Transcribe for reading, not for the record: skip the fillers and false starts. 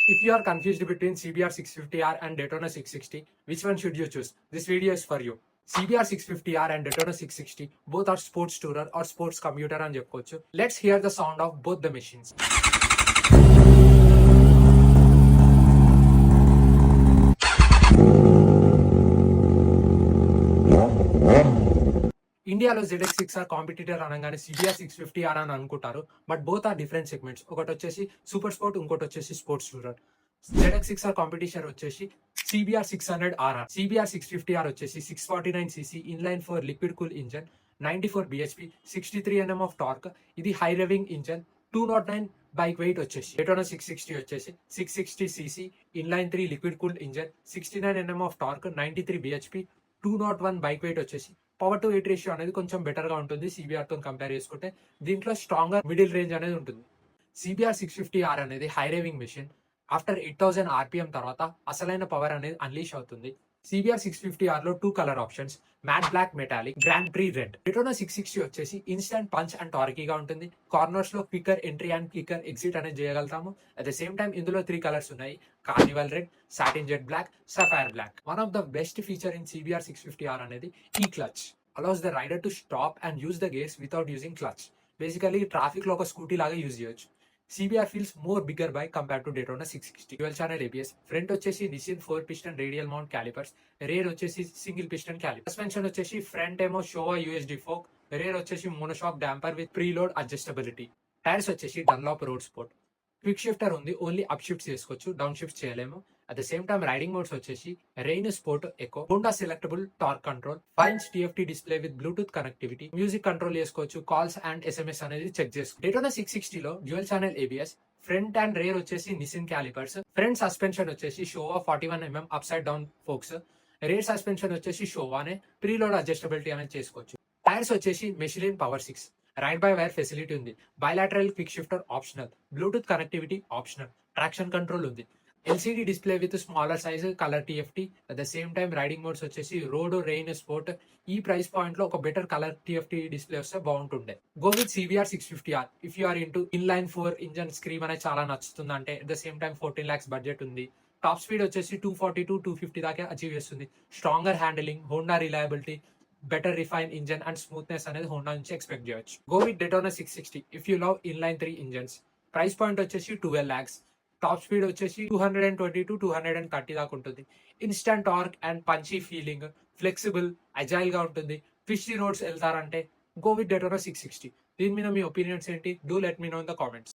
If you are confused between CBR 650R and Daytona 660, which one should you choose? This video is for you. CBR 650R and Daytona 660 both are sports tourer or sports commuter అని చెప్పుకోవచ్చు. Let's hear the sound of both the machines. ఇండియాలో ZX6R competitor అనగానే CBR 650R అని అనుకుంటారు. But both are different segments. ఒకటి వచ్చేసి super sport, ఇంకోటి వచ్చేసి స్పోర్ట్స్ టూరర్. ZX6R కాంపిటీషన్ వచ్చేసి CBR 600RR. CBR 650R వచ్చేసి 649cc inline 4 liquid cool engine, 94 bhp, 63 Nm of torque. ఇది high revving engine, 209 bike weight వచ్చేసి. Daytona 660 వచ్చేసి 660cc inline 3 liquid cool engine, 69 Nm of torque, 93 bhp, 201 bike weight వచ్చేసి. Power to weight ratio అనేది కొంచెం better గా ఉంటుంది CBR తో compare చేసుకుంటే. దీంట్లో స్ట్రాంగర్ మిడిల్ రేంజ్ అనేది ఉంటుంది. CBR 650R అనేది high raving machine. After 8000 RPM తర్వాత అసలైన పవర్ అనేది అన్లీష్ అవుతుంది. CBR 650R లో 2 colour options, matte black, metallic, grand prix red. Daytona 660 వచ్చేసి ఇన్స్టెంట్ పంచ్ అండ్ టార్కీగా ఉంటుంది. కార్నర్స్ లో quicker entry and quicker exit అనేది చేయగలుగుతాము. అట్ ద సేమ్ టైం ఇందులో 3 కలర్స్ ఉన్నాయి, carnival red, satin jet black, sapphire black. One of the best feature in CBR 650R అనేది ఈ clutch. allows the rider to stop and use the gears without using clutch. Basically traffic లో ఒక scooty లాగా use చేయొచ్చు. CBR feels more bigger bike compared to Daytona 660. Dual channel ABS, front వచ్చేసి Nissin 4 piston radial mount calipers, rear వచ్చేసి single piston caliper. Suspension వచ్చేసి front ఏమో Showa USD fork, rear వచ్చేసి monoshock damper with preload adjustability. Tyres వచ్చేసి Dunlop road sport. Quick shifter ఉంది, only up shift చేసుకోవచ్చు, down shift చేయలేము. At the same time riding modes వచ్చేసి rain, sport, eco, Honda selectable torque control, 5-inch TFT display with Bluetooth connectivity, music control చేసుకోవచ్చు, calls and SMS అనేది check చేసుకోవచ్చు. Daytona 660 లో dual channel ABS, front and rear వచ్చేసి Nissin calipers, front suspension వచ్చేసి Showa 41 mm up side down forks, rear suspension వచ్చేసి షోవానే, preload adjustability అనేది చేసుకోవచ్చు. టైర్స్ వచ్చేసి Michelin power 6, ride by wire facility ఉంది, bilateral quick shifter optional, Bluetooth connectivity optional, traction control ఉంది, LCD display with smaller size colour TFT. At the same time riding modes వచ్చేసి road, rain, sport. ఈ price point లో ఒక better colour TFT display వస్తే బాగుంటుండే. Go with CBR 650R if you are into inline 4 engine. Scream అనేది చాలా నచ్చుతుంది, అంటే at the same time 14 lakhs budget ఉంది. టాప్ స్పీడ్ వచ్చేసి 240 to 250 దాకా అచీవ్ చేస్తుంది. Stronger handling, Honda reliability, better refine engine and smoothness అనేది హోండా నుంచి ఎక్స్పెక్ట్ చేయొచ్చు. Go with Daytona 660 if you love inline 3 engines. Price point వచ్చేసి 12 lakhs. టాప్ స్పీడ్ వచ్చేసి 220 to 230 దాకా ఉంటుంది. Instant torque and punchy feeling, flexible, agile గా ఉంటుంది. ఫిషీ రోడ్స్ వెళ్తారంటే గో విత్ Daytona 660. దీని మీద మీ ఒపీనియన్స్ ఏంటి? Do let me know in the comments.